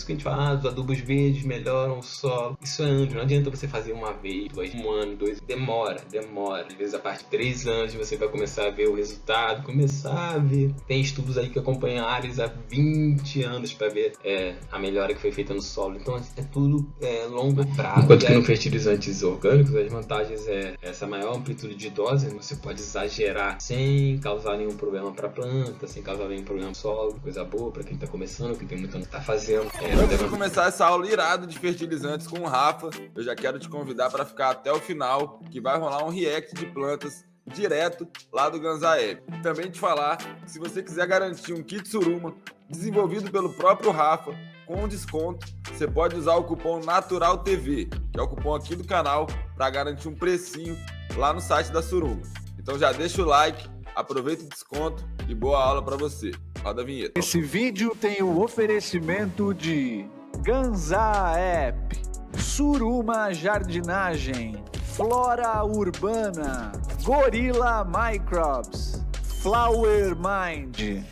que a gente fala, os adubos verdes melhoram o solo. Isso é anos, não adianta você fazer uma vez, um ano, 2, demora. Às vezes a partir de 3 anos você vai começar a ver o resultado, Tem estudos aí que acompanham áreas há 20 anos para ver a melhora que foi feita no solo. Então é tudo longo prazo. Enquanto que no fertilizantes orgânicos, as vantagens é essa maior amplitude de dose, você pode exagerar sem causar nenhum problema para a planta, sem causar nenhum problema no solo, coisa boa para quem está começando, quem tem muito ano que está fazendo. Antes de começar essa aula irada de fertilizantes com o Rafa, eu já quero te convidar para ficar até o final, que vai rolar um react de plantas direto lá do Ganzaep. Também te falar que se você quiser garantir um kit Suruma desenvolvido pelo próprio Rafa com desconto, você pode usar o cupom NATURALTV, que é o cupom aqui do canal, para garantir um precinho lá no site da Suruma. Então já deixa o like, aproveita o desconto e boa aula para você. Roda a vinheta. Esse vídeo tem o oferecimento de Ganzaep, Suruma Jardinagem, Flora Urbana, Gorilla Microbes, Flower Mind.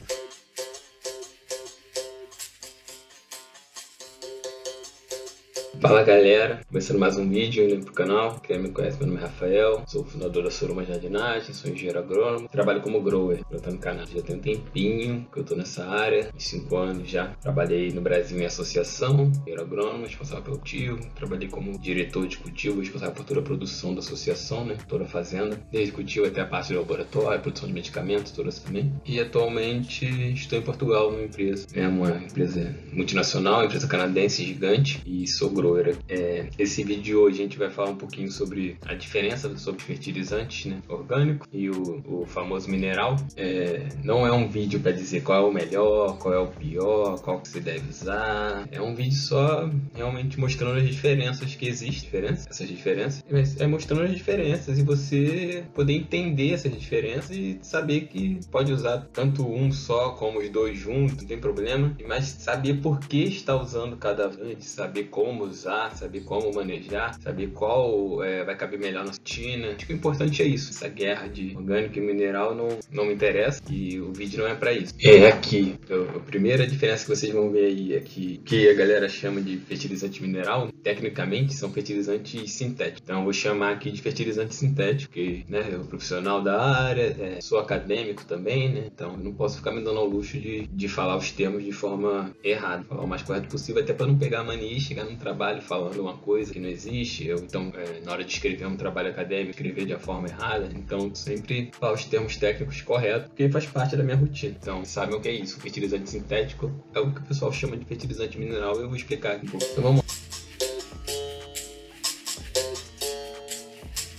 Fala galera, começando mais um vídeo aí pro canal. Quem me conhece, meu nome é Rafael, sou o fundador da Suruma Jardinagem, sou engenheiro agrônomo, trabalho como grower, plantando cannabis. Já tem um tempinho que eu tô nessa área, uns 5 anos já. Trabalhei no Brasil em associação, engenheiro agrônomo, responsável pelo cultivo, trabalhei como diretor de cultivo, responsável por toda a produção da associação, né, toda a fazenda, desde cultivo até a parte do laboratório, produção de medicamentos, todas também. E atualmente estou em Portugal numa empresa, uma empresa multinacional, uma empresa canadense gigante, e sou grower. Esse vídeo de hoje a gente vai falar um pouquinho sobre a diferença sobre fertilizantes, né, orgânico e o famoso mineral. Não é um vídeo para dizer qual é o melhor, qual é o pior, qual que você deve usar. É um vídeo só realmente mostrando as diferenças que existem, essas diferenças, mostrando as diferenças e você poder entender essas diferenças e saber que pode usar tanto um só como os dois juntos, não tem problema, mas saber por que está usando cada um, saber como usar, saber como manejar, saber qual vai caber melhor na rotina. Acho que o importante é isso. Essa guerra de orgânico e mineral não me interessa e o vídeo não é para isso. Aqui, a primeira diferença que vocês vão ver aí é que a galera chama de fertilizante mineral, tecnicamente são fertilizantes sintéticos. Então eu vou chamar aqui de fertilizante sintético, porque eu sou profissional da área, sou acadêmico também, né? Então eu não posso ficar me dando ao luxo de falar os termos de forma errada, falar o mais correto possível, até para não pegar a mania e chegar num trabalho falando uma coisa que não existe, então na hora de escrever um trabalho acadêmico, escrever de uma forma errada, então sempre falo os termos técnicos corretos, porque faz parte da minha rotina. Então, sabem o que é isso? O fertilizante sintético é o que o pessoal chama de fertilizante mineral, eu vou explicar aqui um pouco. Então vamos lá.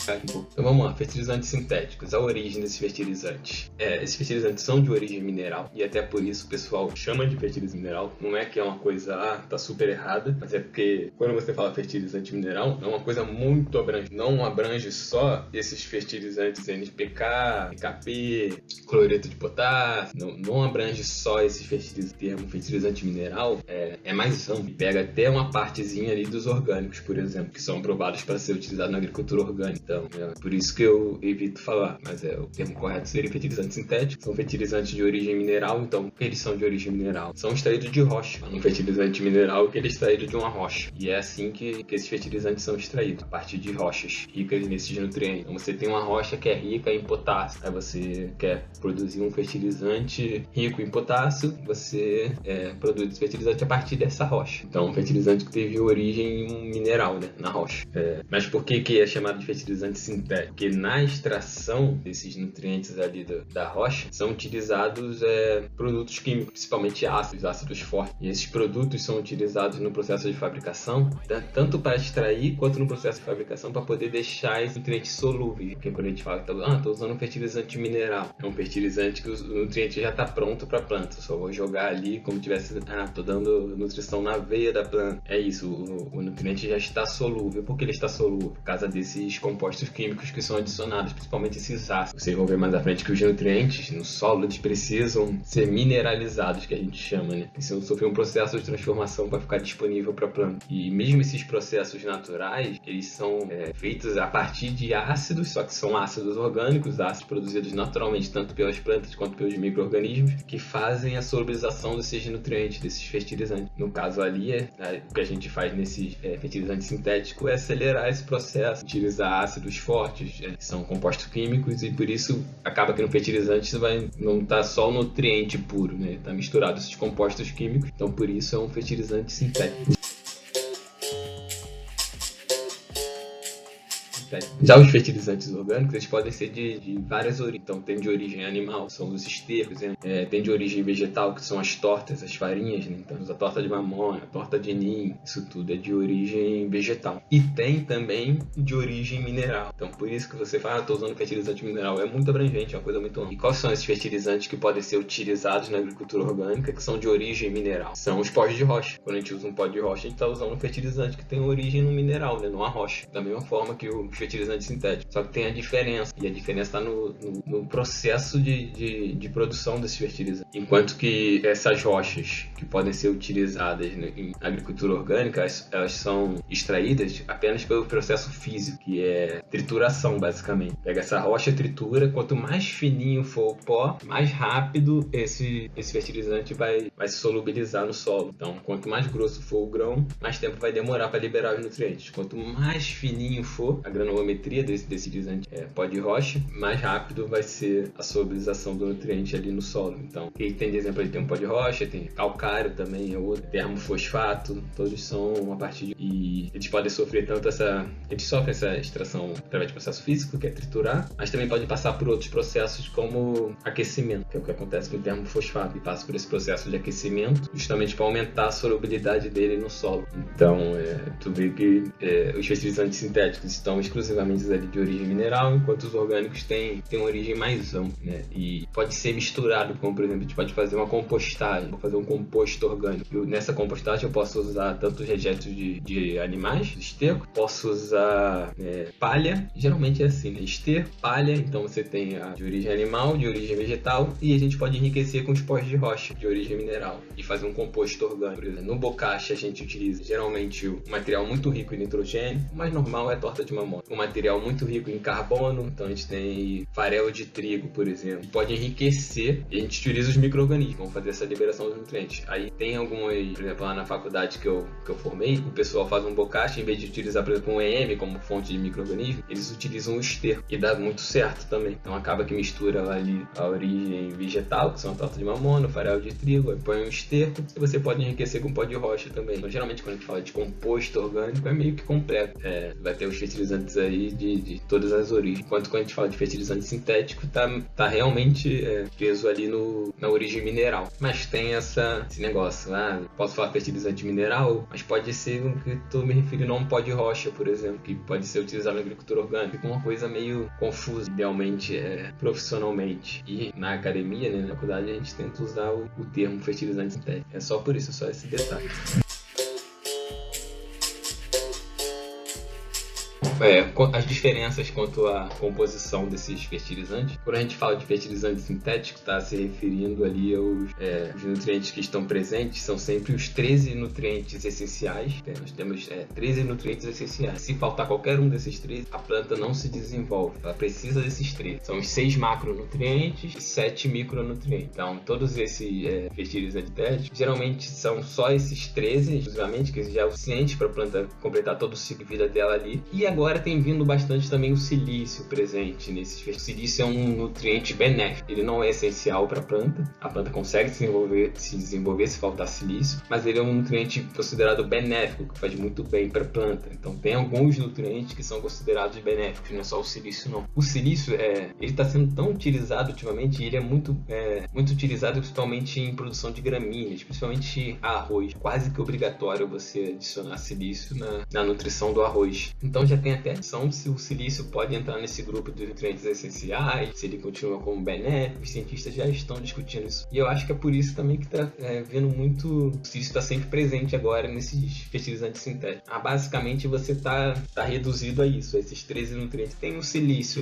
Então vamos lá, fertilizantes sintéticos, a origem desses fertilizantes. Esses fertilizantes são de origem mineral e até por isso o pessoal chama de fertilizante mineral. Não é que é uma coisa, tá super errada, mas é porque quando você fala fertilizante mineral, é uma coisa muito abrangente. Não abrange só esses fertilizantes NPK, PKP, cloreto de potássio, não abrange só esses fertilizantes. O termo fertilizante mineral é mais amplo, pega até uma partezinha ali dos orgânicos, por exemplo, que são aprovados para ser utilizados na agricultura orgânica. Então, por isso que eu evito falar, mas o termo correto seria fertilizante sintético. São fertilizantes de origem mineral, então eles são de origem mineral. São extraídos de rocha. Um fertilizante mineral que ele é extraído de uma rocha. E é assim que esses fertilizantes são extraídos, a partir de rochas ricas nesses nutrientes. Então você tem uma rocha que é rica em potássio. Aí você quer produzir um fertilizante rico em potássio, você produz esse fertilizante a partir dessa rocha. Então um fertilizante que teve origem em um mineral, né, na rocha. Mas por que é chamado de fertilizante sintético? Porque na extração desses nutrientes ali da rocha são utilizados produtos químicos, principalmente ácidos fortes. E esses produtos são utilizados no processo de fabricação, tanto para extrair quanto no processo de fabricação, para poder deixar esses nutrientes solúveis. Porque quando a gente fala que estou usando um fertilizante mineral, é um fertilizante que o nutriente já está pronto para a planta. Eu só vou jogar ali como tivesse, estou dando nutrição na veia da planta. É isso, o nutriente já está solúvel. Por que ele está solúvel? Por causa desses compostos químicos sintéticos que são adicionados, principalmente esses ácidos. Vocês vão ver mais à frente que os nutrientes no solo eles precisam ser mineralizados, que a gente chama, né? Precisam sofrer um processo de transformação para ficar disponível para a planta. E mesmo esses processos naturais, eles são feitos a partir de ácidos, só que são ácidos orgânicos, ácidos produzidos naturalmente tanto pelas plantas quanto pelos micro-organismos, que fazem a solubilização desses nutrientes, desses fertilizantes. No caso ali, o que a gente faz nesse fertilizante sintético é acelerar esse processo, utilizar ácidos fortes, que são compostos químicos, e por isso acaba que no fertilizante não está só o nutriente puro, né? Está misturado esses compostos químicos, então por isso é um fertilizante sintético. Já os fertilizantes orgânicos, eles podem ser de várias origens. Então, tem de origem animal, são os estercos, né? Tem de origem vegetal, que são as tortas, as farinhas, né? Então, a torta de mamona, a torta de ninho, isso tudo é de origem vegetal. E tem também de origem mineral. Então, por isso que você fala, estou usando fertilizante mineral. É muito abrangente, é uma coisa muito ampla. E quais são esses fertilizantes que podem ser utilizados na agricultura orgânica, que são de origem mineral? São os pós de rocha. Quando a gente usa um pó de rocha, a gente está usando um fertilizante que tem origem no mineral, né? Numa rocha. Da mesma forma que o fertilizante sintético. Só que tem a diferença. E a diferença está no processo de produção desse fertilizante. Enquanto que essas rochas que podem ser utilizadas em agricultura orgânica, elas são extraídas apenas pelo processo físico, que é trituração, basicamente. Pega essa rocha, tritura. Quanto mais fininho for o pó, mais rápido esse fertilizante vai se solubilizar no solo. Então, quanto mais grosso for o grão, mais tempo vai demorar para liberar os nutrientes. Quanto mais fininho for a granulometria desse fertilizante pó de rocha, mais rápido vai ser a solubilização do nutriente ali no solo. Então, que tem de exemplo, tem um pó de rocha, tem calcário também, é outro, termofosfato, todos são a partir de... E eles podem sofrer eles sofrem essa extração através de processo físico, que é triturar, mas também podem passar por outros processos como aquecimento, que é o que acontece com o termofosfato, e passa por esse processo de aquecimento justamente para aumentar a solubilidade dele no solo. Então, tu vê que os fertilizantes sintéticos estão exclusivamente ali de origem mineral, enquanto os orgânicos têm origem mais ampla, né? E pode ser misturado, como por exemplo, a gente pode fazer uma compostagem, vou fazer um composto orgânico. Nessa compostagem eu posso usar tanto os rejeitos de animais, esterco, posso usar palha, geralmente é assim, né? Esterco, palha, então você tem a de origem animal, de origem vegetal, e a gente pode enriquecer com os pós de rocha, de origem mineral, e fazer um composto orgânico. Por exemplo, no bocashi a gente utiliza geralmente um material muito rico em nitrogênio, o mais normal é a torta de mamona. Um material muito rico em carbono, então a gente tem farelo de trigo, por exemplo, pode enriquecer e a gente utiliza os micro-organismos, vão fazer essa liberação dos nutrientes. Aí tem algumas, por exemplo, lá na faculdade que eu formei, o pessoal faz um bocashi, em vez de utilizar, por exemplo, um EM como fonte de micro-organismo, eles utilizam o esterco, e dá muito certo também. Então acaba que mistura ali a origem vegetal, que são a torta de mamona, o farelo de trigo, aí põe um esterco, e você pode enriquecer com pó de rocha também. Então geralmente quando a gente fala de composto orgânico é meio que completo. Vai ter os fertilizantes aí de todas as origens. Enquanto quando a gente fala de fertilizante sintético, tá realmente preso ali na origem mineral. Mas tem esse negócio, posso falar fertilizante mineral, mas pode ser o que estou me referindo a um pó de rocha, por exemplo, que pode ser utilizado na agricultura orgânica. Fica uma coisa meio confusa, idealmente, profissionalmente. E na academia, né, na faculdade, a gente tenta usar o termo fertilizante sintético. É só por isso, só esse detalhe. As diferenças quanto à composição desses fertilizantes. Quando a gente fala de fertilizante sintético, está se referindo ali aos os nutrientes que estão presentes, são sempre os 13 nutrientes essenciais. Nós temos 13 nutrientes essenciais. Se faltar qualquer um desses 13, a planta não se desenvolve. Ela precisa desses 13. São os 6 macronutrientes e 7 micronutrientes. Então, todos esses fertilizantes sintéticos, geralmente são só esses 13, exclusivamente, que já é o suficiente para a planta completar todo o ciclo de vida dela ali. E agora tem vindo bastante também o silício presente nesses fertilizantes. O silício é um nutriente benéfico. Ele não é essencial para a planta consegue se desenvolver se faltar silício, mas ele é um nutriente considerado benéfico, que faz muito bem para a planta. Então tem alguns nutrientes que são considerados benéficos, não é só o silício não. O silício ele está sendo tão utilizado ultimamente, e ele é muito utilizado principalmente em produção de gramíneas, principalmente arroz. Quase que obrigatório você adicionar silício na nutrição do arroz. Então já tem até discussão se o silício pode entrar nesse grupo de nutrientes essenciais, se ele continua como benéfico. Os cientistas já estão discutindo isso. E eu acho que é por isso também que está vendo muito... O silício está sempre presente agora nesses fertilizantes sintéticos. Basicamente, você está reduzido a isso, a esses 13 nutrientes. Tem o silício.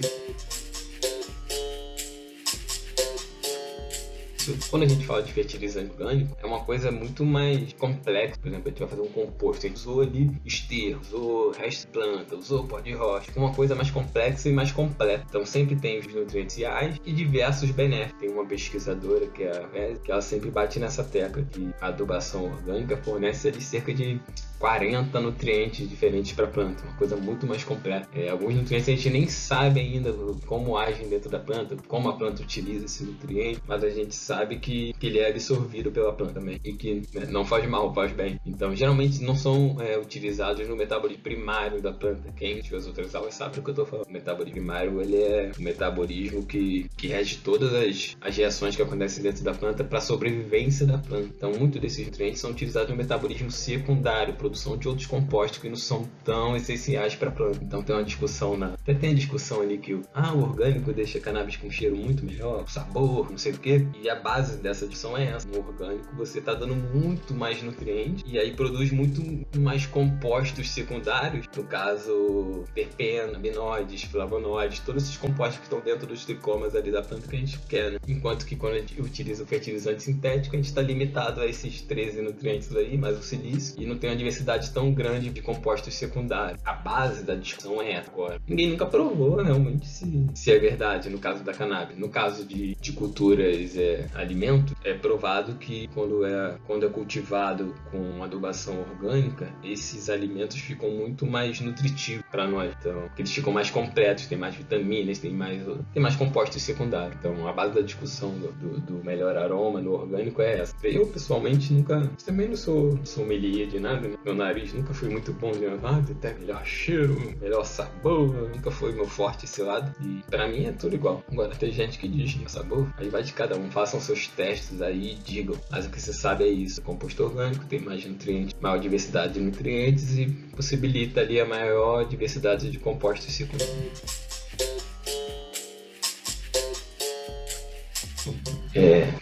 Quando a gente fala de fertilizante orgânico, é uma coisa muito mais complexa. Por exemplo, a gente vai fazer um composto, a gente usou ali esterco, usou resto de planta, usou pó de rocha, uma coisa mais complexa e mais completa. Então sempre tem os nutrientes reais e diversos benéficos. Tem uma pesquisadora que é a Vez, que ela sempre bate nessa tecla que a adubação orgânica fornece ali cerca de 40 nutrientes diferentes para a planta, uma coisa muito mais completa. Alguns nutrientes a gente nem sabe ainda como agem dentro da planta, como a planta utiliza esse nutriente, mas a gente sabe que ele é absorvido pela planta também e que não faz mal, faz bem. Então, geralmente não são utilizados no metabolismo primário da planta. Quem tiver as outras aulas sabe do que eu estou falando. O metabolismo primário, ele é o metabolismo que rege todas as reações que acontecem dentro da planta para a sobrevivência da planta. Então, muitos desses nutrientes são utilizados no metabolismo secundário, produção de outros compostos que não são tão essenciais para a planta. Então tem uma discussão até tem a discussão ali que o orgânico deixa a cannabis com um cheiro muito melhor, sabor, não sei o que. E a base dessa discussão é essa. No orgânico você está dando muito mais nutrientes e aí produz muito mais compostos secundários, no caso terpeno, aminoides, flavonoides, todos esses compostos que estão dentro dos tricomas ali da planta que a gente quer, né? Enquanto que quando a gente utiliza o fertilizante sintético, a gente está limitado a esses 13 nutrientes aí, mais o silício, e não tem uma diversidade tão grande de compostos secundários. A base da discussão é essa agora. Ninguém nunca provou realmente se é verdade no caso da cannabis. No caso de culturas alimentos, é provado que quando é cultivado com adubação orgânica, esses alimentos ficam muito mais nutritivos para nós. Então, eles ficam mais completos, tem mais vitaminas, tem mais compostos secundários. Então, a base da discussão do melhor aroma no orgânico é essa. Eu, pessoalmente, também não sou sommelier de nada, né? Meu nariz nunca foi muito bom de até melhor cheiro, melhor sabor, nunca foi meu forte esse lado. E pra mim é tudo igual. Agora tem gente que diz que é sabor, aí vai de cada um. Façam seus testes aí e digam. Mas o que você sabe é isso. O composto orgânico tem mais nutrientes, maior diversidade de nutrientes e possibilita ali a maior diversidade de compostos secundários.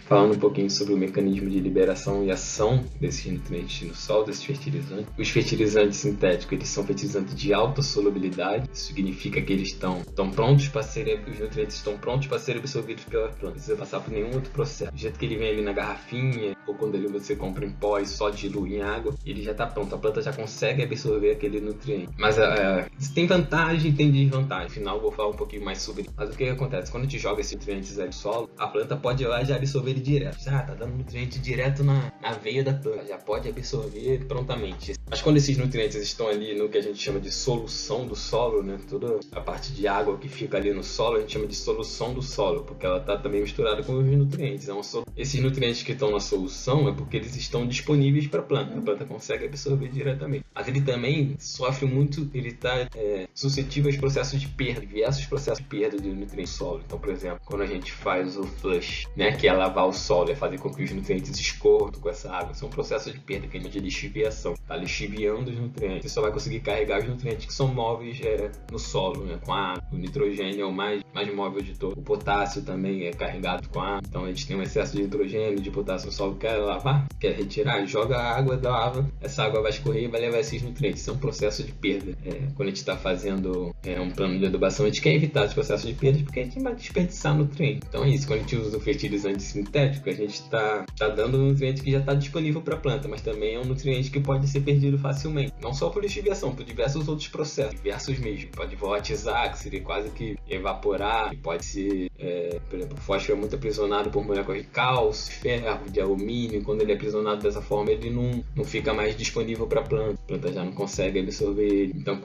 Falando um pouquinho sobre o mecanismo de liberação e ação desses nutrientes no solo, desses fertilizantes. Os fertilizantes sintéticos, eles são fertilizantes de alta solubilidade. Isso significa que eles estão prontos para serem, os nutrientes estão prontos para serem absorvidos pela planta. Não precisa passar por nenhum outro processo. Do jeito que ele vem ali na garrafinha, ou quando você compra em pó e só dilui em água, ele já está pronto. A planta já consegue absorver aquele nutriente. Mas tem vantagem e tem desvantagem. No final eu vou falar um pouquinho mais sobre isso. Mas o que acontece? Quando a gente joga esses nutrientes aí no solo, a planta pode ir lá e já absorver ele direto. Tá dando nutriente direto na veia da planta. Já pode absorver prontamente. Mas quando esses nutrientes estão ali no que a gente chama de solução do solo, né? Toda a parte de água que fica ali no solo, a gente chama de solução do solo, porque ela está também misturada com os nutrientes. Esses nutrientes que estão na solução é porque eles estão disponíveis para a planta. A planta consegue absorver diretamente. Mas ele também sofre muito, ele está suscetível aos processos de perda, diversos processos de perda de nutrientes no solo. Então, por exemplo, quando a gente faz o flush, né? Que é lavar o solo, é fazer com que os nutrientes escorram com essa água. São processos de perda que a gente chama de lixiviação. Está lixiviando os nutrientes. Você só vai conseguir carregar os nutrientes que são móveis no solo, né? Com a água. O nitrogênio é o mais móvel de todo. O potássio também é carregado com a água. Então a gente tem um excesso de nitrogênio, de potássio no solo. Quer lavar? Quer retirar? Joga a água da lava. Essa água vai escorrer e vai levar esses nutrientes. Isso é um processo de perda. Quando a gente está fazendo um plano de adubação, a gente quer evitar esse processo de perda porque a gente vai desperdiçar nutrientes. Então é isso. Quando a gente usa o fertilizante sintético, a gente está dando um nutriente que já está disponível para a planta, mas também é um nutriente que pode ser perdido facilmente. Não só por lixiviação, por diversos outros processos, diversos mesmo. Pode volatizar, que seria quase que evaporar, que pode ser, por exemplo, o fósforo é muito aprisionado por moléculas de cálcio, ferro, de alumínio. Quando ele é aprisionado dessa forma, ele não fica mais disponível para a planta já não consegue absorver ele. Então,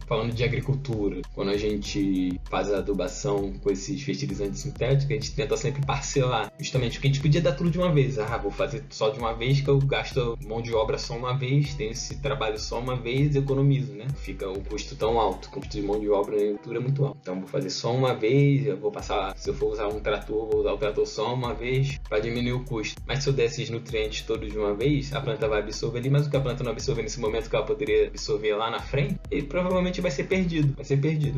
falando de agricultura cultura. Quando a gente faz a adubação com esses fertilizantes sintéticos, a gente tenta sempre parcelar, justamente porque a gente podia dar tudo de uma vez. Vou fazer só de uma vez, que eu gasto mão de obra só uma vez, tenho esse trabalho só uma vez e economizo, né? Fica o custo tão alto, o custo de mão de obra na agricultura é muito alto. Então vou fazer só uma vez, eu vou passar, se eu for usar um trator, vou usar o trator só uma vez para diminuir o custo. Mas se eu der esses nutrientes todos de uma vez, a planta vai absorver ali, mas o que a planta não absorver nesse momento que ela poderia absorver lá na frente, ele provavelmente vai ser perdido,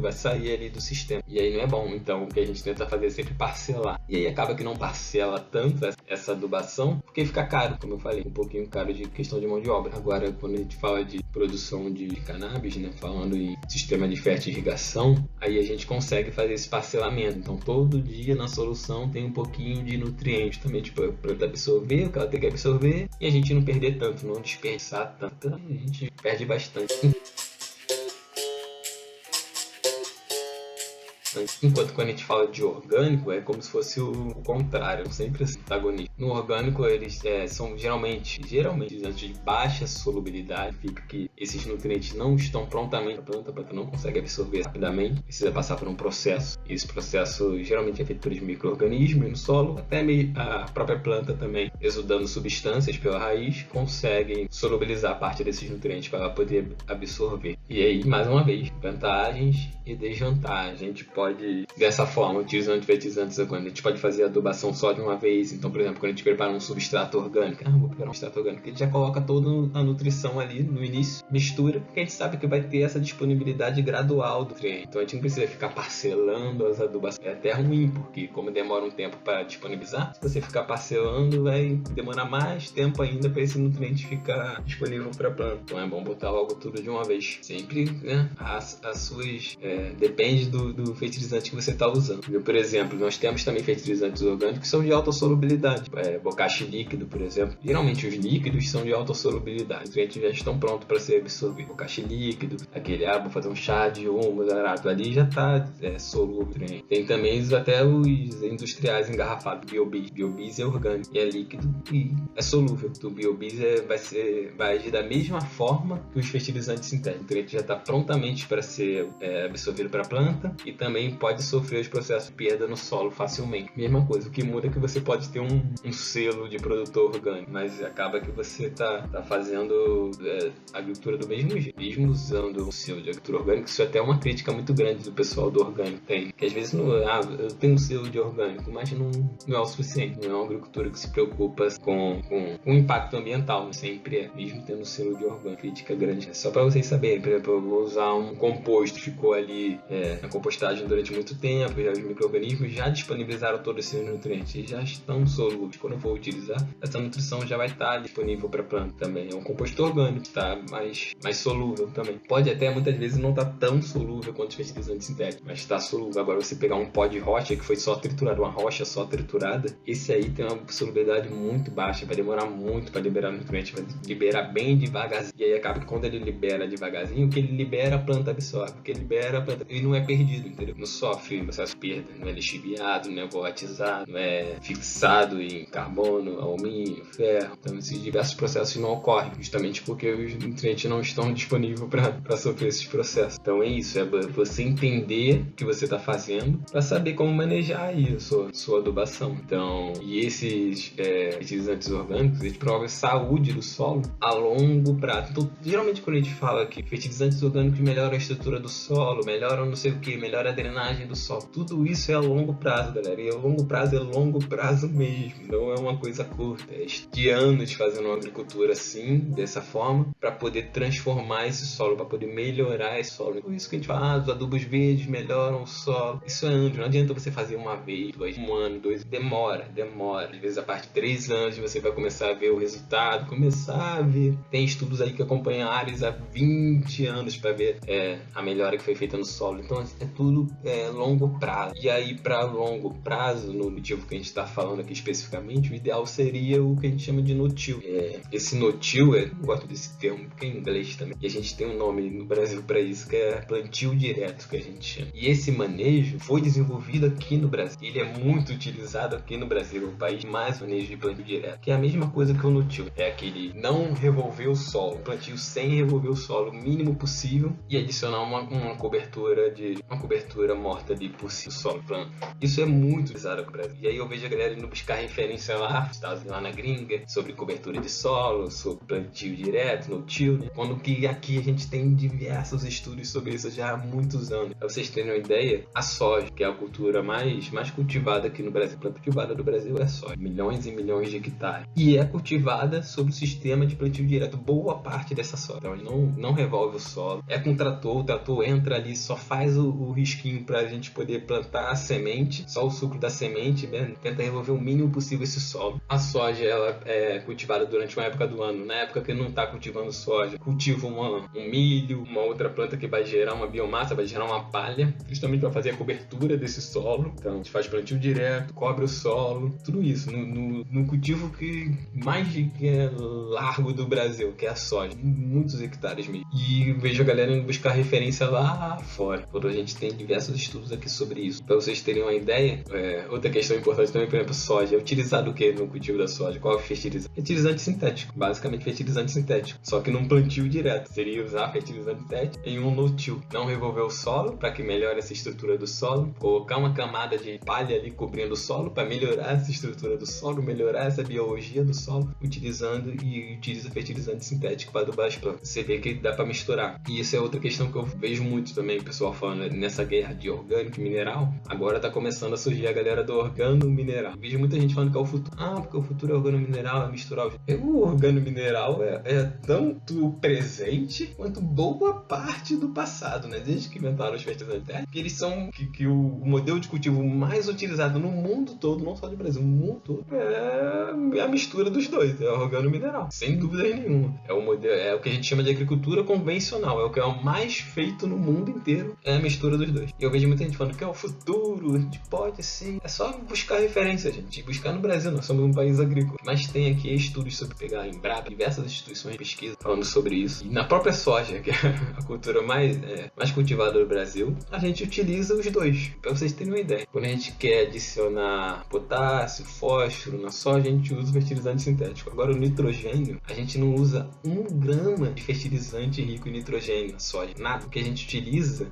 vai sair ali do sistema. E aí não é bom. Então o que a gente tenta fazer é sempre parcelar. E aí acaba que não parcela tanto essa adubação, porque fica caro, como eu falei, um pouquinho caro de questão de mão de obra. Agora, quando a gente fala de produção de cannabis, né, falando em sistema de fertirrigação, aí a gente consegue fazer esse parcelamento. Então todo dia na solução tem um pouquinho de nutrientes também, tipo, a planta absorver o que ela tem que absorver e a gente não perder tanto, não desperdiçar tanto. Então, a gente perde bastante. Enquanto quando a gente fala de orgânico, é como se fosse o contrário, sempre assim, antagonista. No orgânico, eles são geralmente de baixa solubilidade, fica que esses nutrientes não estão prontamente na planta, a planta não consegue absorver rapidamente, precisa passar por um processo. Esse processo geralmente é feito pelos micro-organismos no solo, até a própria planta também, exudando substâncias pela raiz, conseguem solubilizar parte desses nutrientes para ela poder absorver. E aí, mais uma vez, vantagens e desvantagens. A gente pode, dessa forma, utilizando fertilizantes orgânicos, a gente pode fazer adubação só de uma vez. Então, por exemplo, quando a gente prepara um substrato orgânico, vou preparar um substrato orgânico, a gente já coloca toda a nutrição ali no início, mistura, porque a gente sabe que vai ter essa disponibilidade gradual do nutriente. Então, a gente não precisa ficar parcelando as adubações. É até ruim, porque como demora um tempo para disponibilizar, se você ficar parcelando, vai demorar mais tempo ainda para esse nutriente ficar disponível para a planta. Então, é bom botar logo tudo de uma vez. Sempre, né, as suas... depende do fertilizante que você está usando. Por exemplo, nós temos também fertilizantes orgânicos que são de alta solubilidade. Bocashi líquido, por exemplo. Geralmente os líquidos são de alta solubilidade. Os nutrientes já estão prontos para ser absorvidos. Bocashi líquido, aquele vou fazer um chá de humus, ali já está solúvel. Tem também até os industriais engarrafados. Biobis. Biobis é orgânico e é líquido e é solúvel. O Biobis vai agir da mesma forma que os fertilizantes sintéticos. O nutriente já está prontamente para ser absorvido para a planta e também pode sofrer os processos de perda no solo facilmente. Mesma coisa, o que muda é que você pode ter um selo de produtor orgânico, mas acaba que você tá fazendo agricultura do mesmo jeito, mesmo usando o selo de agricultura orgânica. Isso é até uma crítica muito grande do pessoal do orgânico, que às vezes eu tenho um selo de orgânico, mas não é o suficiente, não é uma agricultura que se preocupa com o impacto ambiental, sempre mesmo tendo um selo de orgânico. Crítica grande. Só para vocês saberem, por exemplo, eu vou usar um composto, ficou ali na compostagem durante muito tempo, já os micro-organismos já disponibilizaram todos esses nutrientes e já estão solúveis. Quando eu for utilizar, essa nutrição já vai estar disponível para a planta também. É um composto orgânico, está mais solúvel também. Pode até muitas vezes não estar tão solúvel quanto os fertilizantes sintéticos, mas está solúvel. Agora você pegar um pó de rocha que foi só triturado, uma rocha só triturada, esse aí tem uma solubilidade muito baixa, vai demorar muito para liberar nutrientes, vai liberar bem devagarzinho. E aí acaba que quando ele libera devagarzinho, o que ele libera a planta absorve, o que ele libera a planta, ele não é perdido, entendeu? Não sofre processo de perda, não é lixiviado, não é volatizado, não é fixado em carbono, alumínio, ferro. Então esses diversos processos não ocorrem, justamente porque os nutrientes não estão disponíveis para sofrer esses processos. Então é isso, é você entender o que você está fazendo para saber como manejar aí a sua adubação. Então, e esses fertilizantes orgânicos, eles promovem a saúde do solo a longo prazo. Então, geralmente quando a gente fala que fertilizantes orgânicos melhoram a estrutura do solo, melhoram não sei o que, melhoram a drenagem do solo, tudo isso é a longo prazo, galera. E a longo prazo é longo prazo mesmo, não é uma coisa curta. É de anos fazendo uma agricultura assim, dessa forma, para poder transformar esse solo, para poder melhorar esse solo. Por isso que a gente fala, os adubos verdes melhoram o solo. Isso é anos, não adianta você fazer uma vez, um ano, dois, demora. Às vezes a partir de 3 anos você vai começar a ver o resultado, Tem estudos aí que acompanham áreas há 20 anos para ver a melhora que foi feita no solo. Então é tudo longo prazo. E aí, para longo prazo, no motivo que a gente está falando aqui especificamente, o ideal seria o que a gente chama de no-till. Esse no-till, eu gosto desse termo, porque é em inglês também, e a gente tem um nome no Brasil para isso, que é plantio direto, que a gente chama. E esse manejo foi desenvolvido aqui no Brasil. Ele é muito utilizado aqui no Brasil, é o país mais manejo de plantio direto, que é a mesma coisa que o no-till. É aquele não revolver o solo, plantio sem revolver o solo o mínimo possível e adicionar uma cobertura morta ali por si, o solo plano. Isso é muito utilizado aqui no Brasil. E aí eu vejo a galera indo buscar referência lá na gringa, sobre cobertura de solo, sobre plantio direto, no-till, né? Quando que aqui a gente tem diversos estudos sobre isso já há muitos anos. Pra vocês terem uma ideia, a soja, que é a cultura mais cultivada aqui no Brasil, a cultivada do Brasil é a soja, milhões e milhões de hectares. E é cultivada sob o sistema de plantio direto, boa parte dessa soja. Então, não revolve o solo. É com trator, o trator entra ali, só faz o risquinho pra gente poder plantar a semente, só o sucro da semente, né? Tenta revolver o mínimo possível esse solo. A soja, ela é cultivada durante uma época do ano. Na época que não tá cultivando soja, cultiva um milho, uma outra planta que vai gerar uma biomassa, vai gerar uma palha, justamente para fazer a cobertura desse solo. Então, a gente faz plantio direto, cobre o solo, tudo isso no cultivo que mais largo do Brasil, que é a soja, muitos hectares mesmo. E vejo a galera indo buscar referência lá fora, quando a gente tem diversos estudos aqui sobre isso. Para vocês terem uma ideia, outra questão importante também, por exemplo, soja. É utilizado o que no cultivo da soja? Qual é o fertilizante? Fertilizante sintético, basicamente fertilizante sintético, só que num plantio direto. Seria usar fertilizante sintético em um no-till. Não revolver o solo para que melhore essa estrutura do solo, colocar uma camada de palha ali cobrindo o solo para melhorar essa estrutura do solo, melhorar essa biologia do solo, utiliza fertilizante sintético para adubar as plantas. Você vê que dá para misturar. E isso é outra questão que eu vejo muito também, o pessoal falando nessa guerra de orgânico e mineral. Agora tá começando a surgir a galera do organo-mineral. Vejo muita gente falando que é o futuro. Porque o futuro é organo-mineral, é misturar o organo-mineral é tanto presente quanto boa parte do passado, né? Desde que inventaram os fertilizantes, que eles são que o modelo de cultivo mais utilizado no mundo todo, não só no Brasil, no mundo todo, é a mistura dos dois, é o organo-mineral, sem dúvida nenhuma. É o modelo, é o que a gente chama de agricultura convencional, é o que é o mais feito no mundo inteiro, é a mistura dos dois. E eu vejo muita gente falando que é o futuro, a gente pode sim. É só buscar referência, gente. Buscar no Brasil, nós somos um país agrícola. Mas tem aqui estudos sobre pegar Embrapa, diversas instituições de pesquisa falando sobre isso. E na própria soja, que é a cultura mais cultivada do Brasil, a gente utiliza os dois, para vocês terem uma ideia. Quando a gente quer adicionar potássio, fósforo na soja, a gente usa fertilizante sintético. Agora o nitrogênio, a gente não usa 1 grama de fertilizante rico em nitrogênio na soja. Nada. O que a gente utiliza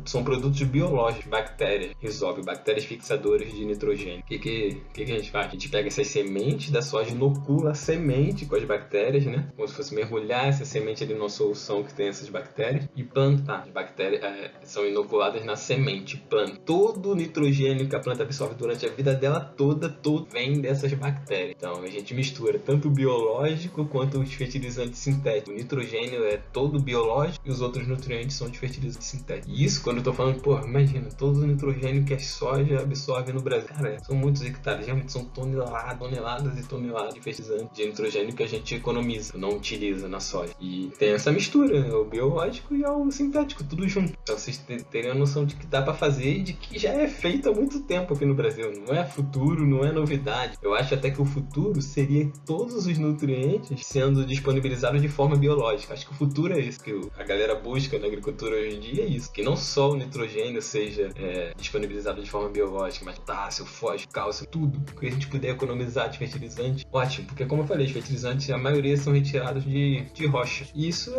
são produtos biológicos, bactérias, rizóbio, bactérias fixadoras de nitrogênio. O que a gente faz? A gente pega essas sementes da soja, inocula a semente com as bactérias, né? Como se fosse mergulhar essa semente ali numa solução que tem essas bactérias e plantar. As bactérias são inoculadas na semente, planta. Todo o nitrogênio que a planta absorve durante a vida dela toda vem dessas bactérias. Então a gente mistura tanto o biológico quanto os fertilizantes sintéticos. O nitrogênio é todo biológico e os outros nutrientes são de fertilizante sintético. E isso, quando eu tô falando, imagina, todo o nitrogênio que a soja absorve no Brasil. Cara, são muitos hectares, realmente são toneladas e toneladas de fertilizante de nitrogênio que a gente economiza, não utiliza na soja. E tem essa mistura, né? O biológico e o sintético, tudo junto. Então vocês terem a noção de que dá pra fazer e de que já é feito há muito tempo aqui no Brasil. Não é futuro, não é novidade. Eu acho até que o futuro seria todos os nutrientes sendo disponibilizados de forma biológica. Acho que o futuro é isso, que a galera busca na agricultura hoje em dia, é isso. Que não só o nitrogênio seja disponibilizado de forma biológica, mas potássio, fósforo, cálcio, tudo. Que a gente puder economizar de fertilizante, ótimo. Porque como eu falei, os fertilizantes, a maioria são retirados de rocha. E isso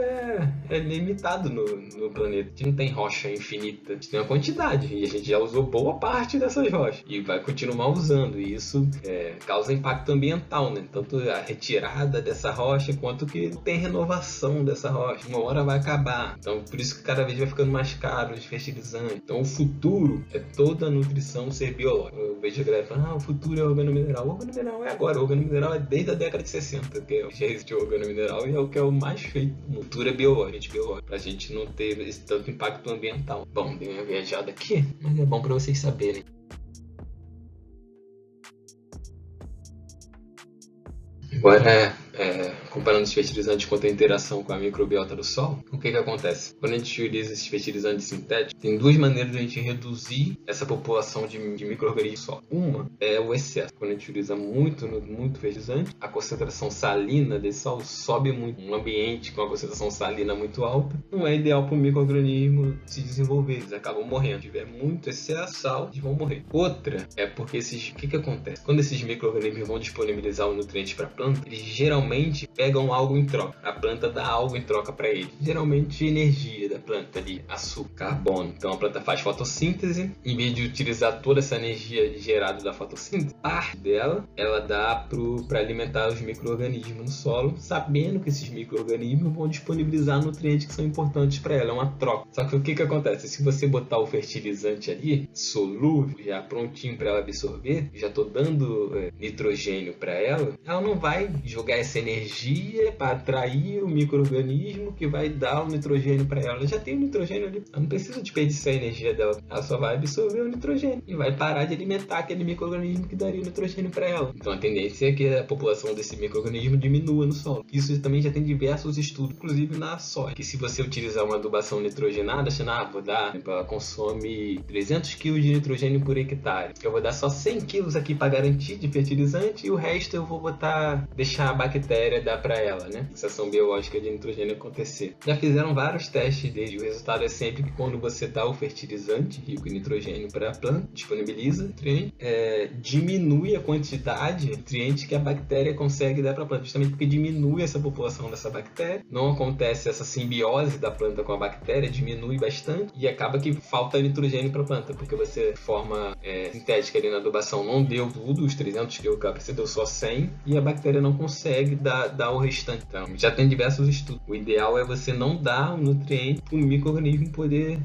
é limitado no planeta. A gente não tem rocha infinita. A gente tem uma quantidade. E a gente já usou boa parte dessas rochas. E vai continuar usando. E isso causa impacto ambiental, né? Tanto a retirada dessa rocha, quanto que tem renovação dessa rocha. Uma hora vai acabar. Então, por isso que cada vez vai ficando mais caro os fertilizantes. Então, o futuro é toda a nutrição ser biológica. Eu vejo a galera falando, o futuro é organomineral. O organomineral é agora. O organomineral é desde a década de 60, que já existiu o organomineral e é o que é o mais feito. O futuro é biológico, pra gente não ter esse tanto impacto ambiental. Bom, dei uma viajada aqui, mas é bom pra vocês saberem. Agora, comparando os fertilizantes quanto a interação com a microbiota do solo, o que acontece? Quando a gente utiliza esses fertilizantes sintéticos, tem duas maneiras de a gente reduzir essa população de micro-organismos do solo. Uma é o excesso. Quando a gente utiliza muito fertilizante, a concentração salina desse solo sobe muito. Um ambiente com uma concentração salina muito alta não é ideal para o micro-organismo se desenvolver. Eles acabam morrendo. Se tiver muito excesso de sal, eles vão morrer. Outra é porque o que acontece? Quando esses micro-organismos vão disponibilizar o nutriente para a planta, eles geralmente pegam algo em troca. A planta dá algo em troca para eles. Geralmente energia da planta ali, açúcar, carbono. Então a planta faz fotossíntese. Em vez de utilizar toda essa energia gerada da fotossíntese, parte dela ela dá para alimentar os micro-organismos no solo, sabendo que esses micro-organismos vão disponibilizar nutrientes que são importantes para ela. É uma troca. Só que o que acontece? Se você botar o fertilizante ali, solúvel, já prontinho para ela absorver, já estou dando nitrogênio para ela, ela não vai jogar essa energia para atrair o micro-organismo que vai dar o nitrogênio para ela. Ela já tem o nitrogênio ali. Ela não precisa desperdiçar a energia dela. Ela só vai absorver o nitrogênio e vai parar de alimentar aquele micro-organismo que daria o nitrogênio para ela. Então a tendência é que a população desse micro-organismo diminua no solo. Isso também já tem diversos estudos, inclusive na soja, que se você utilizar uma adubação nitrogenada, vou dar, ela consome 300 kg de nitrogênio por hectare. Eu vou dar só 100 kg aqui para garantir de fertilizante e o resto eu vou deixar a bactéria dar para ela, né? Fixação biológica de nitrogênio acontecer. Já fizeram vários testes dele. O resultado é sempre que quando você dá o fertilizante rico em nitrogênio para a planta, disponibiliza nutriente, diminui a quantidade de nutrientes que a bactéria consegue dar para a planta, justamente porque diminui essa população dessa bactéria. Não acontece essa simbiose da planta com a bactéria, diminui bastante e acaba que falta nitrogênio para a planta, porque você forma sintética ali na adubação, não deu tudo, os 300 kg que você deu só 100 e a bactéria não consegue dar o restante. Então, já tem diversos estudos. O ideal é você não dar o nutriente para o micro-organismo poder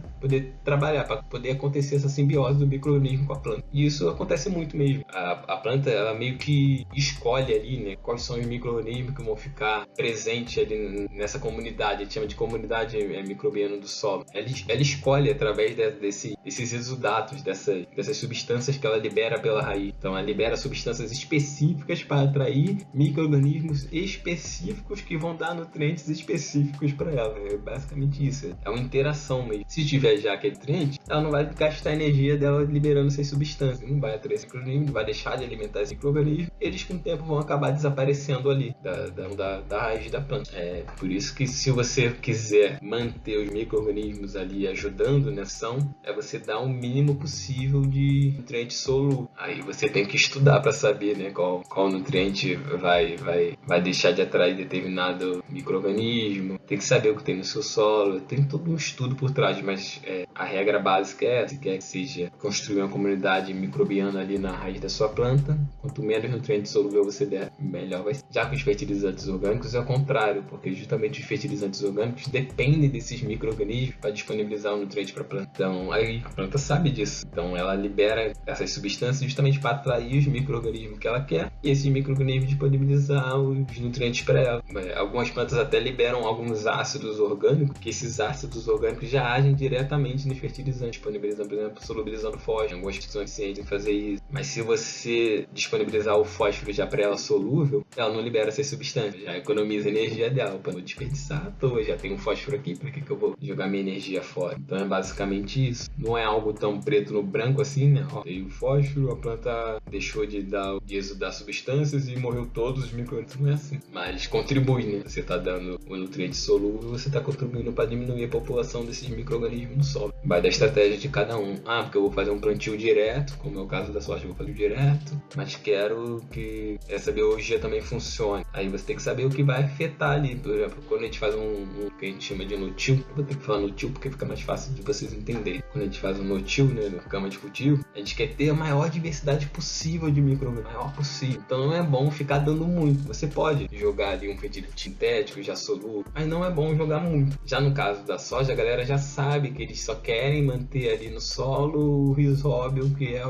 trabalhar, para poder acontecer essa simbiose do micro-organismo com a planta. E isso acontece muito mesmo. A planta, ela meio que escolhe ali, né, quais são os micro-organismos que vão ficar presentes ali nessa comunidade. A gente chama de comunidade microbiana do solo. Ela escolhe através desses resultados, dessas substâncias que ela libera pela raiz. Então, ela libera substâncias específicas para atrair micro-organismos específicos que vão dar nutrientes específicos para ela. É basicamente isso. É uma interação mesmo. Se tiver já aquele nutriente, ela não vai gastar a energia dela liberando essas substâncias. Não vai atrair esse micro-organismo, não vai deixar de alimentar esse micro-organismo. Eles, com o tempo, vão acabar desaparecendo ali da raiz da planta. É por isso que, se você quiser manter os micro-organismos ali ajudando nessa ação, é você dar o mínimo possível de nutriente solúvel. Aí você tem que estudar para saber, né, qual nutriente vai deixar de atrair determinado micro-organismo. Tem que saber o que tem no seu solo. Tem todo um estudo por trás, mas a regra básica se quer que seja construir uma comunidade microbiana ali na raiz da sua planta, quanto menos nutriente solúvel você der, melhor vai ser. Já com os fertilizantes orgânicos é o contrário, porque justamente os fertilizantes orgânicos dependem desses micro-organismos para disponibilizar o nutriente para a planta. Então, aí a planta sabe disso. Então, ela libera essas substâncias justamente para atrair os micro-organismos que ela quer e esses micro-organismos disponibilizar os nutrientes para ela. Algumas plantas até liberam alguns ácidos orgânicos, que esses ácidos orgânicos já agem diretamente nos fertilizantes, disponibilizando, por exemplo, solubilizando fósforo. Algumas pessoas são eficientes em fazer isso. Mas se você disponibilizar o fósforo já para ela solúvel, ela não libera essas substâncias, já economiza a energia dela, para não desperdiçar à toa. Já tem um fósforo aqui, por que eu vou jogar minha energia fora? Então é basicamente isso. Não é algo tão preto no branco assim, né? Tem o fósforo, a planta deixou de exudar substâncias e morreu todos os micro-organismos. Não é assim. Mas contribui, né? Você está dando o nutriente solúvel, você está contribuindo para diminuir a população desses micro-organismos no solo. Vai da estratégia de cada um. Porque eu vou fazer um plantio direto, como é o caso da soja, eu vou fazer direto, mas quero que essa biologia também funcione. Aí você tem que saber o que vai afetar ali. Por exemplo, quando a gente faz um que a gente chama de no-till, eu vou ter que falar no-till porque fica mais fácil de vocês entenderem. Quando a gente faz um no-till, né, no cama de cultivo, a gente quer ter a maior diversidade possível de micro-organismos, maior possível. Então não é bom ficar dando muito. Você pode jogar ali um fertilizante sintético, já solúvel, mas não é bom jogar muito. Já no caso da soja, a galera já sabe que eles só querem manter ali no solo o rizóbio, que é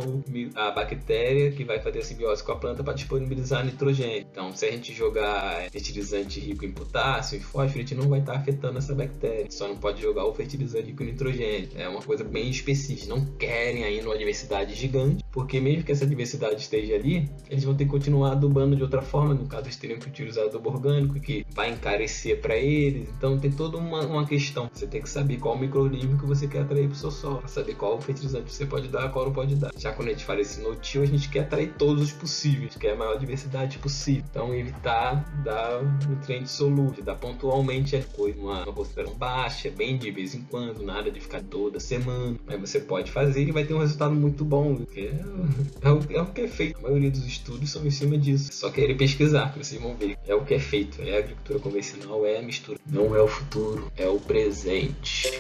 a bactéria que vai fazer a simbiose com a planta para disponibilizar nitrogênio. Então, se a gente jogar fertilizante rico em potássio e fósforo, a gente não vai estar afetando essa bactéria. Só não pode jogar o fertilizante rico em nitrogênio. É uma coisa bem específica. Não querem ainda uma diversidade gigante, porque mesmo que essa diversidade esteja ali, eles vão ter que continuar adubando de outra forma. No caso, eles teriam que utilizar adubo orgânico, que vai encarecer para eles. Então tem toda uma questão. Você tem que saber qual micro-organismo que você quer atrair para o seu solo, para saber qual fertilizante você pode dar, qual não pode dar. Já quando a gente fala esse no-till, a gente quer atrair todos os possíveis, a gente quer a maior diversidade possível. Então evitar dar nutrientes solúveis, dar pontualmente uma concentração baixa, bem de vez em quando, nada de ficar toda semana. Mas você pode fazer e vai ter um resultado muito bom, porque é o que é feito. A maioria dos estudos são em cima disso. É só querer pesquisar, que vocês vão ver. É o que é feito. É a agricultura convencional, é a mistura. Não é o futuro, é o presente.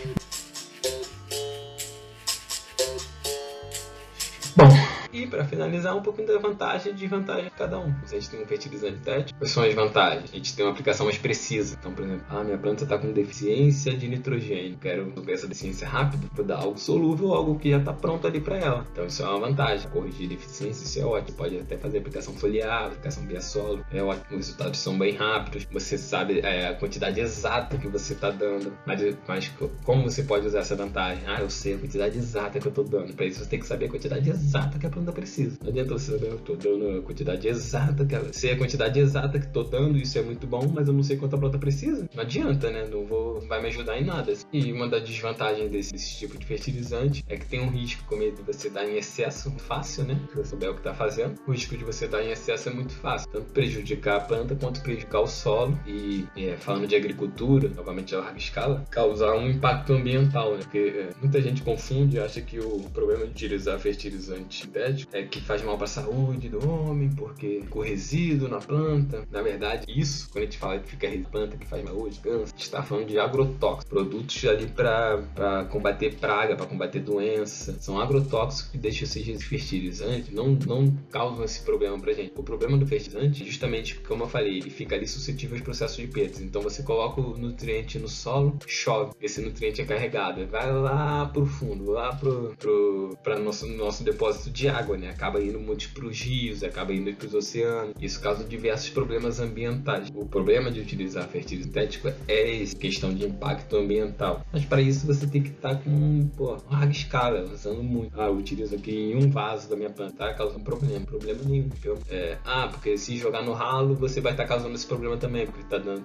Bom, e para finalizar, um pouquinho da vantagem e desvantagem de cada um. Se a gente tem um fertilizante sintético, quais são as vantagens? A gente tem uma aplicação mais precisa. Então, por exemplo, minha planta está com deficiência de nitrogênio. Quero resolver essa deficiência rápida, vou dar algo solúvel ou algo que já está pronto ali para ela. Então, isso é uma vantagem. Corrigir deficiência, isso é ótimo. Pode até fazer aplicação foliar, aplicação via solo. É ótimo. Os resultados são bem rápidos. Você sabe a quantidade exata que você está dando. Mas como você pode usar essa vantagem? Eu sei a quantidade exata que eu estou dando. Para isso, você tem que saber a quantidade exata que a planta precisa. Não adianta você saber, eu estou dando a quantidade exata que ela... Sei a quantidade exata que estou dando, isso é muito bom, mas eu não sei quanto a planta precisa. Não adianta, né? Não vai me ajudar em nada. E uma das desvantagens desse tipo de fertilizante é que tem um risco, como de você dar em excesso fácil, né? Se você souber o que está fazendo, o risco de você dar em excesso é muito fácil. Tanto prejudicar a planta quanto prejudicar o solo. E falando de agricultura, novamente a larga escala, causar um impacto ambiental, né? Porque muita gente confunde e acha que o problema de utilizar fertilizante sintético é que faz mal para a saúde do homem, porque fica o resíduo na planta. Na verdade, isso, quando a gente fala que fica planta que faz mal hoje, câncer, a gente está falando de agrotóxicos, produtos ali para combater praga, para combater doença. São agrotóxicos que deixam esses fertilizantes, não causam esse problema pra gente. O problema do fertilizante, justamente como eu falei, ele fica ali suscetível aos processos de perdas. Então você coloca o nutriente no solo, chove, esse nutriente é carregado, vai lá pro fundo, lá para nosso depósito de água, né? Acaba indo muito para os rios, acaba indo para os oceanos. Isso causa diversos problemas ambientais. O problema de utilizar fertilizante sintético é essa questão de impacto ambiental. Mas para isso você tem que estar com uma larga escala, usando muito. Eu utilizo aqui em um vaso da minha planta, tá causando problema nenhum. Porque se jogar no ralo você vai estar causando esse problema também, porque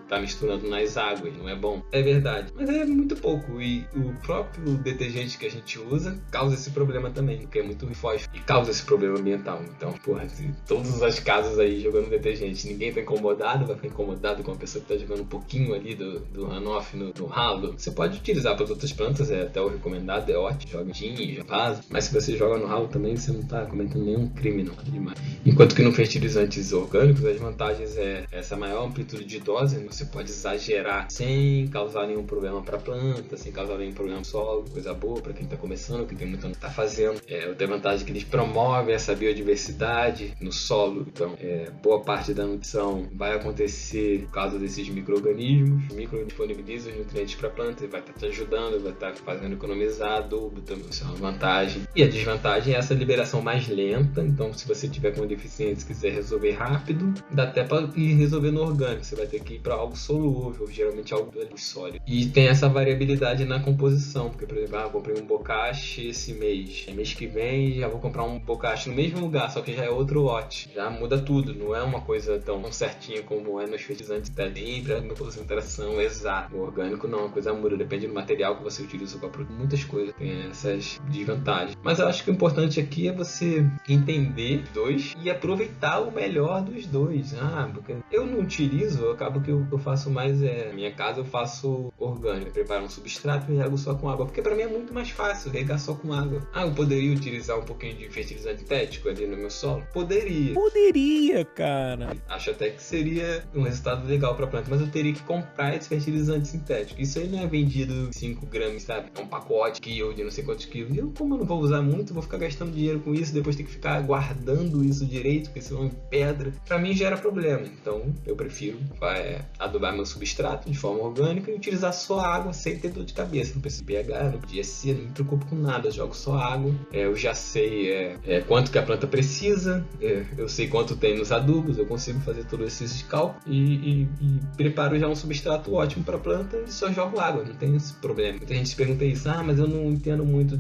tá misturando nas águas, não é bom. É verdade, mas é muito pouco. E o próprio detergente que a gente usa causa esse problema também, porque é muito fósforo e causa esse problema ambiental. Então, se todas as casas aí jogando detergente, ninguém tá incomodado, vai ficar incomodado com a pessoa que tá jogando um pouquinho ali do runoff no ralo. Você pode utilizar para outras plantas, é até o recomendado, é ótimo, joga em vaso, mas se você joga no ralo também, você não tá cometendo nenhum crime, não, demais. Enquanto que no fertilizantes orgânicos, as vantagens é essa maior amplitude de dose, você pode exagerar sem causar nenhum problema para a planta, sem causar nenhum problema no solo, coisa boa para quem tá começando, quem tem muito ano tá fazendo. Outra vantagem é que eles promovem essa biodiversidade no solo. Então, boa parte da nutrição vai acontecer por causa desses micro-organismos. Disponibiliza os nutrientes para a planta, vai estar te ajudando, vai estar fazendo economizar adubo, também isso é uma vantagem. E a desvantagem é essa liberação mais lenta. Então, se você tiver com deficiência e quiser resolver rápido, dá até para ir resolver no orgânico. Você vai ter que ir para algo solúvel, geralmente algo sólido. E tem essa variabilidade na composição, porque, por exemplo, eu comprei um bocache esse mês. Mês que vem já vou comprar um bocache no mesmo lugar, só que já é outro lote. Já muda tudo, não é uma coisa tão certinha como é nos fertilizantes. Tá sempre a concentração exata. O orgânico não, a coisa muda, depende do material que você utiliza para produzir. Muitas coisas tem essas desvantagens. Mas eu acho que o importante aqui é você entender os dois e aproveitar o melhor dos dois. Porque eu não utilizo, eu acabo que eu faço mais, na minha casa eu faço orgânico. Eu preparo um substrato e rego só com água, porque para mim é muito mais fácil regar só com água. Eu poderia utilizar um pouquinho de fertilizante sintético ali no meu solo? Poderia, cara. Acho até que seria um resultado legal para a planta, mas eu teria que comprar esse fertilizante sintético. Isso aí não é vendido 5 gramas, sabe? É um pacote de não sei quantos quilos. E como eu não vou usar muito, vou ficar gastando dinheiro com isso, depois ter que ficar guardando isso direito, porque senão é pedra. Para mim gera problema. Então eu prefiro adubar meu substrato de forma orgânica e utilizar só água sem ter dor de cabeça. Não preciso pH, não podia ser, não me preocupo com nada. Eu jogo só água. Eu já sei quanto que a planta precisa, eu sei quanto tem nos adubos, eu consigo fazer todos esses cálculos e preparo já um substrato ótimo para a planta e só jogo água, não tem esse problema. Muita gente se pergunta isso, mas eu não entendo muito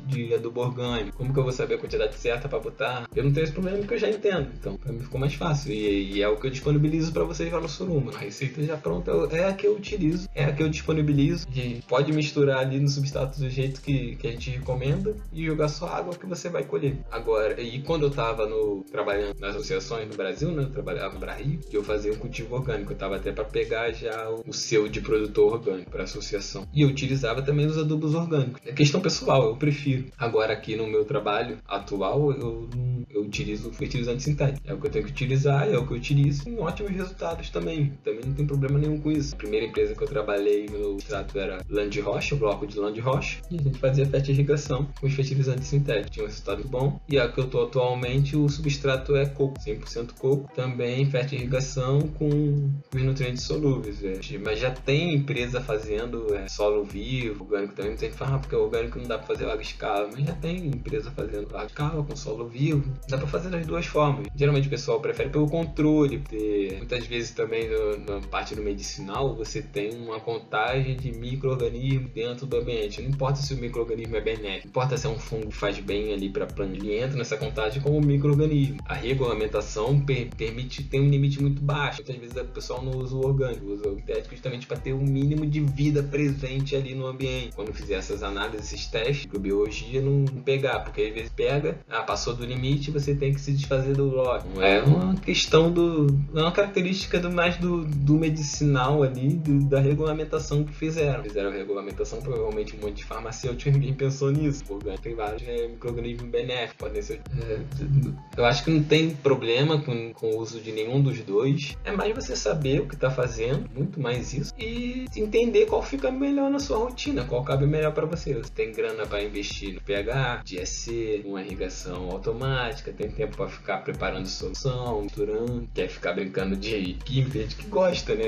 de adubo orgânico, como que eu vou saber a quantidade certa para botar? Eu não tenho esse problema porque eu já entendo, então para mim ficou mais fácil e é o que eu disponibilizo para vocês lá no Suruma. A receita já pronta é a que eu utilizo, é a que eu disponibilizo, e pode misturar ali no substrato do jeito que a gente recomenda e jogar só água que você vai colher. Agora, e quando eu tava trabalhando nas associações no Brasil, né, eu trabalhava no Brasil, eu fazia um cultivo orgânico, eu tava até para pegar já o selo de produtor orgânico para associação. E eu utilizava também os adubos orgânicos. É questão pessoal, eu prefiro. Agora aqui no meu trabalho atual, eu utilizo fertilizante sintético. É o que eu tenho que utilizar, é o que eu utilizo, e ótimos resultados também. Também não tem problema nenhum com isso. A primeira empresa que eu trabalhei no substrato era lã de rocha, o bloco de lã de rocha, e a gente fazia fertirrigação com os fertilizantes sintéticos. Tinha um resultado bom. E a que eu tô atualmente, o substrato é coco, 100% coco. Também fertirrigação com os nutrientes solúveis. Mas já tem empresa fazendo solo vivo, orgânico também. Muita gente fala, porque o orgânico não dá para fazer larga escala, mas já tem empresa fazendo larga escala com solo vivo. Dá para fazer das duas formas. Geralmente o pessoal prefere pelo controle, porque muitas vezes também na parte do medicinal você tem uma contagem de micro-organismos dentro do ambiente. Não importa se o micro-organismo é benéfico, não importa se é um fungo que faz bem ali para a planta, ele entra nessa contagem como micro-organismo. A regulamentação permite ter um limite muito baixo. Muitas vezes o pessoal não usa o orgânico, usa o sintético justamente para ter um mínimo de vida presente ali no ambiente. Quando fizer essas análises, esses testes, a biologia não pegar, porque às vezes pega, passou do limite, você tem que se desfazer do lote. Não é uma questão não é uma característica mais do medicinal ali, da regulamentação que fizeram. Fizeram a regulamentação, provavelmente um monte de farmacêutico, ninguém pensou nisso. O orgânico tem vários micro-organismos benéficos, podem ser. Eu acho que não tem problema com o uso de nenhum dos dois. É mais você saber o que está fazendo, muito mais isso, e entender qual fica melhor na sua rotina, qual cabe melhor para você. Você tem grana para investir no pH, DSC, uma irrigação automática, tem tempo para ficar preparando solução, misturando, quer ficar brincando de química, tem gente que gosta, né?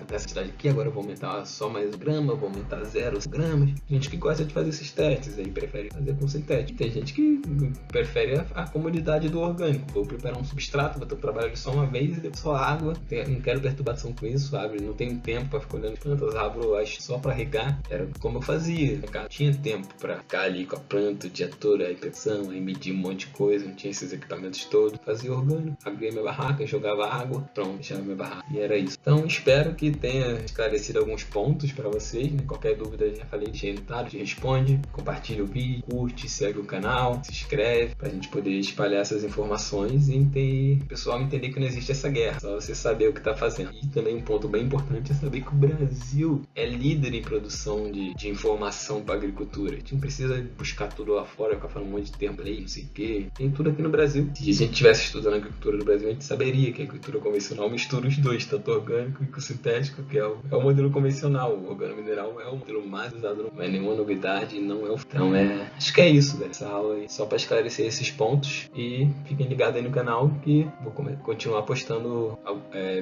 Dessa cidade aqui agora eu vou aumentar só mais grama, vou aumentar 0 gramas. Tem gente que gosta de fazer esses testes aí, prefere fazer com sintético. Tem gente que prefere a comodidade do orgânico. Vou preparar um substrato, vou trabalhar só uma vez e depois só água. Não quero perturbação com isso, não tenho tempo para ficar olhando plantas, abro só para regar. Era como eu fazia, tinha tempo para ficar ali com a planta o dia todo, a infecção, aí medir um monte de coisa, não tinha esses equipamentos todos. Fazia orgânico, abria minha barraca, jogava água, pronto, deixava minha barraca. E era isso. Então espero que tenha esclarecido alguns pontos para vocês, né? Qualquer dúvida, já falei, deixei anotado, responde, compartilha o vídeo, curte, segue o canal, se inscreve, pra gente poder espalhar essas informações e o pessoal entender que não existe essa guerra, só você saber o que tá fazendo. E também um ponto bem importante é saber que o Brasil é líder em produção de informação para agricultura. A gente não precisa buscar tudo lá fora, ficar falando um monte de tempo aí, não sei o que. Tem tudo aqui no Brasil. Se a gente tivesse estudando a agricultura do Brasil, a gente saberia que a agricultura convencional mistura os dois, tanto orgânico e o sintético, que é o modelo convencional. O organomineral é o modelo mais usado, não é nenhuma novidade, não é o... Então acho que é isso, velho. Essa aula aí só para esclarecer esses pontos, e fiquem ligados aí no canal que vou continuar postando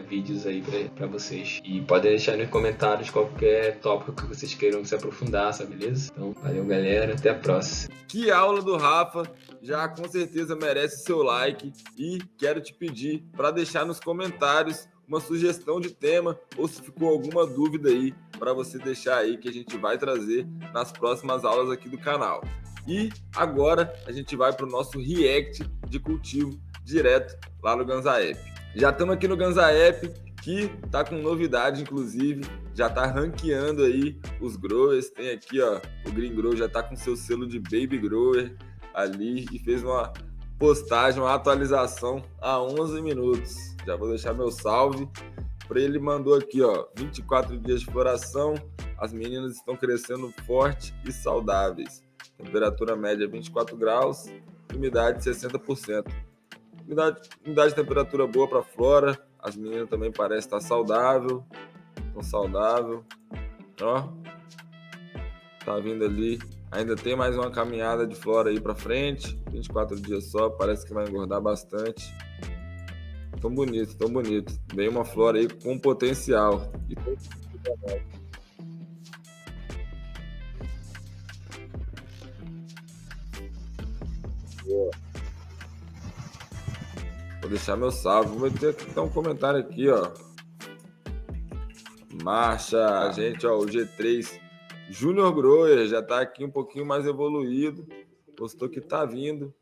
vídeos aí para vocês. E podem deixar nos comentários qualquer tópico que vocês queiram se aprofundar, sabe, beleza? Então, valeu, galera. Até a próxima. Que aula do Rafa, já com certeza merece seu like, e quero te pedir para deixar nos comentários uma sugestão de tema, ou se ficou alguma dúvida aí, para você deixar aí, que a gente vai trazer nas próximas aulas aqui do canal. E agora a gente vai para o nosso react de cultivo direto lá no GanzaApp. Já estamos aqui no GanzaApp, que tá com novidade, inclusive, já tá ranqueando aí os growers. Tem aqui, ó, o Green Grow já tá com seu selo de Baby Grower ali e fez uma postagem, uma atualização há 11 minutos. Já vou deixar meu salve para ele. Mandou aqui, ó, 24 dias de floração, as meninas estão crescendo forte e saudáveis. Temperatura média 24 graus, umidade 60%. Umidade de temperatura boa para flora. As meninas também parecem estar saudável. Estão saudável. Ó. Tá vindo ali. Ainda tem mais uma caminhada de flora aí para frente. 24 dias só. Parece que vai engordar bastante. Tão bonito, tão bonito. Vem uma flora aí com potencial. Boa. Vou deixar meu salve. Vou ter que dar um comentário aqui, ó. Marcha, a gente, ó, o G3 Junior Grower já tá aqui um pouquinho mais evoluído. Postou que tá vindo.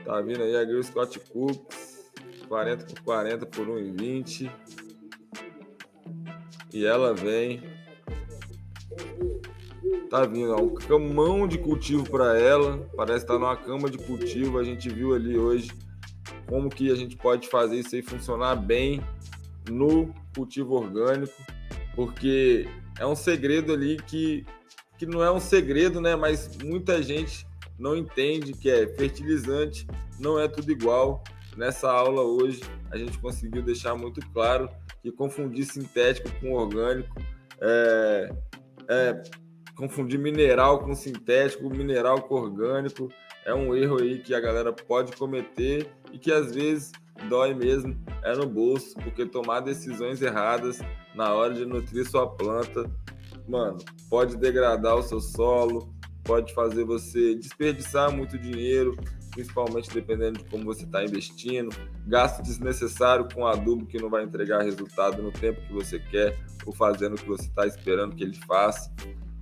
Tá vindo aí a Girl Scott Cooks, 40 por 40 por 1,20. E ela vem. Tá vindo, ó, um camão de cultivo para ela. Parece estar numa cama de cultivo. A gente viu ali hoje como que a gente pode fazer isso aí funcionar bem no cultivo orgânico, porque é um segredo ali que não é um segredo, né? Mas muita gente não entende que é fertilizante, não é tudo igual. Nessa aula hoje a gente conseguiu deixar muito claro que confundir sintético com orgânico confundir mineral com sintético, mineral com orgânico, é um erro aí que a galera pode cometer e que às vezes dói mesmo, é no bolso, porque tomar decisões erradas na hora de nutrir sua planta, mano, pode degradar o seu solo, pode fazer você desperdiçar muito dinheiro, principalmente dependendo de como você está investindo, gasto desnecessário com adubo que não vai entregar resultado no tempo que você quer ou fazendo o que você está esperando que ele faça.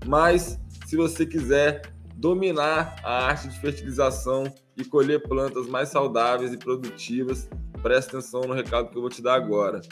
Mas, se você quiser dominar a arte de fertilização e colher plantas mais saudáveis e produtivas, preste atenção no recado que eu vou te dar agora.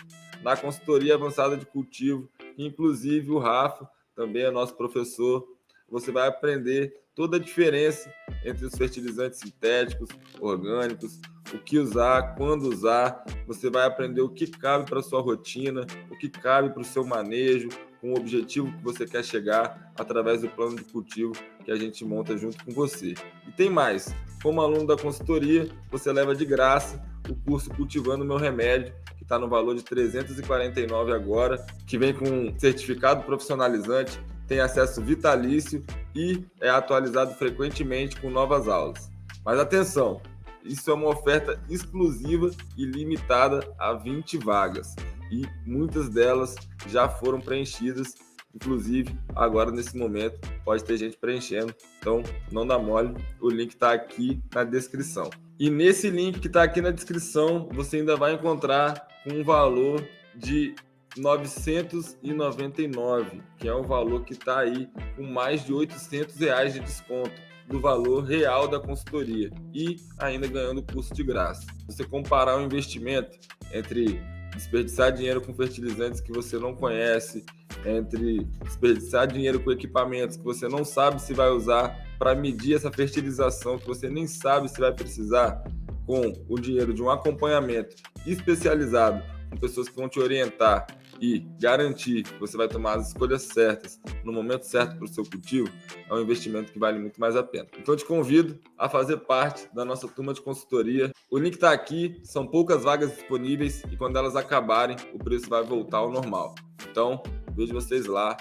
Na consultoria avançada de cultivo, inclusive o Rafa, também é nosso professor, você vai aprender toda a diferença entre os fertilizantes sintéticos, orgânicos, o que usar, quando usar. Você vai aprender o que cabe para a sua rotina, o que cabe para o seu manejo, com o objetivo que você quer chegar através do plano de cultivo que a gente monta junto com você. E tem mais, como aluno da consultoria, você leva de graça o curso Cultivando Meu Remédio, que está no valor de R$ 349 agora, que vem com certificado profissionalizante, tem acesso vitalício e é atualizado frequentemente com novas aulas. Mas atenção, isso é uma oferta exclusiva e limitada a 20 vagas. E muitas delas já foram preenchidas, inclusive agora nesse momento pode ter gente preenchendo, então não dá mole, o link está aqui na descrição. E nesse link que está aqui na descrição, você ainda vai encontrar um valor de R$ 999, que é um valor que está aí com mais de R$ 800 de desconto do valor real da consultoria e ainda ganhando o curso de graça. Você comparar o investimento entre desperdiçar dinheiro com fertilizantes que você não conhece, entre desperdiçar dinheiro com equipamentos que você não sabe se vai usar para medir essa fertilização que você nem sabe se vai precisar, com o dinheiro de um acompanhamento especializado com pessoas que vão te orientar e garantir que você vai tomar as escolhas certas no momento certo para o seu cultivo, é um investimento que vale muito mais a pena. Então eu te convido a fazer parte da nossa turma de consultoria. O link está aqui, são poucas vagas disponíveis e quando elas acabarem, o preço vai voltar ao normal. Então, vejo vocês lá.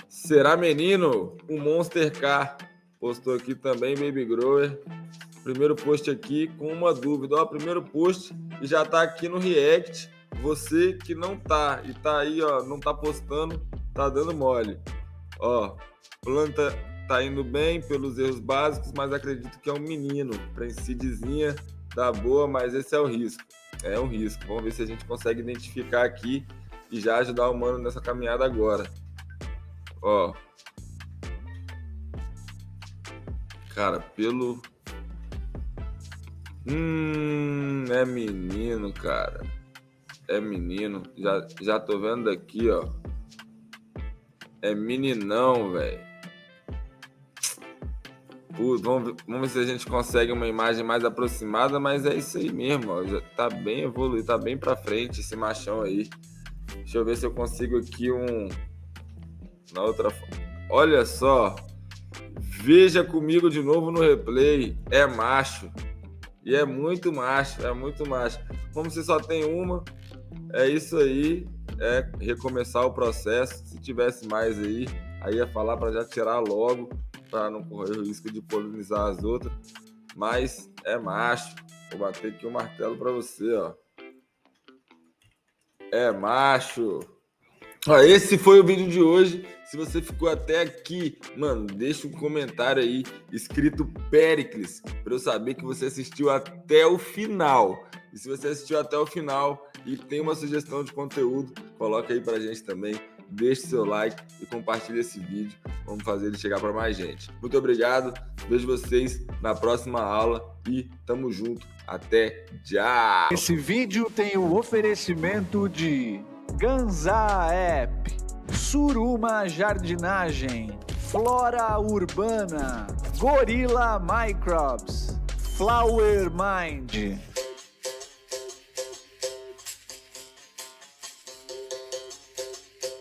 Será menino? O Monster K postou aqui também, Baby Grower. Primeiro post aqui com uma dúvida. Ó, primeiro post e já está aqui no React. Você que não tá e tá aí, ó, não tá postando, tá dando mole. Ó, planta tá indo bem pelos erros básicos, mas acredito que é um menino. Prensidezinha dá boa, mas esse é o risco. É um risco. Vamos ver se a gente consegue identificar aqui e já ajudar o mano nessa caminhada agora. Ó. Cara, pelo... é menino, cara. É menino. Já tô vendo aqui, ó. É meninão, velho. Vamos ver se a gente consegue uma imagem mais aproximada, mas é isso aí mesmo, ó. Já tá bem evoluído, tá bem pra frente esse machão aí. Deixa eu ver se eu consigo aqui na outra... Olha só. Veja comigo de novo no replay. É macho. E é muito macho, é muito macho. Como você só tem uma, é isso aí. É recomeçar o processo. Se tivesse mais aí ia falar para já tirar logo, para não correr o risco de polinizar as outras. Mas é macho. Vou bater aqui o martelo para você, ó. É macho. Ó, esse foi o vídeo de hoje. Se você ficou até aqui, mano, deixa um comentário aí escrito Péricles, para eu saber que você assistiu até o final. E se você assistiu até o final e tem uma sugestão de conteúdo, coloca aí pra gente também. Deixe seu like e compartilhe esse vídeo. Vamos fazer ele chegar para mais gente. Muito obrigado. Vejo vocês na próxima aula e tamo junto. Até já! Esse vídeo tem o oferecimento de Ganza App, Suruma Jardinagem, Flora Urbana, Gorilla Microbes, Flower Mind.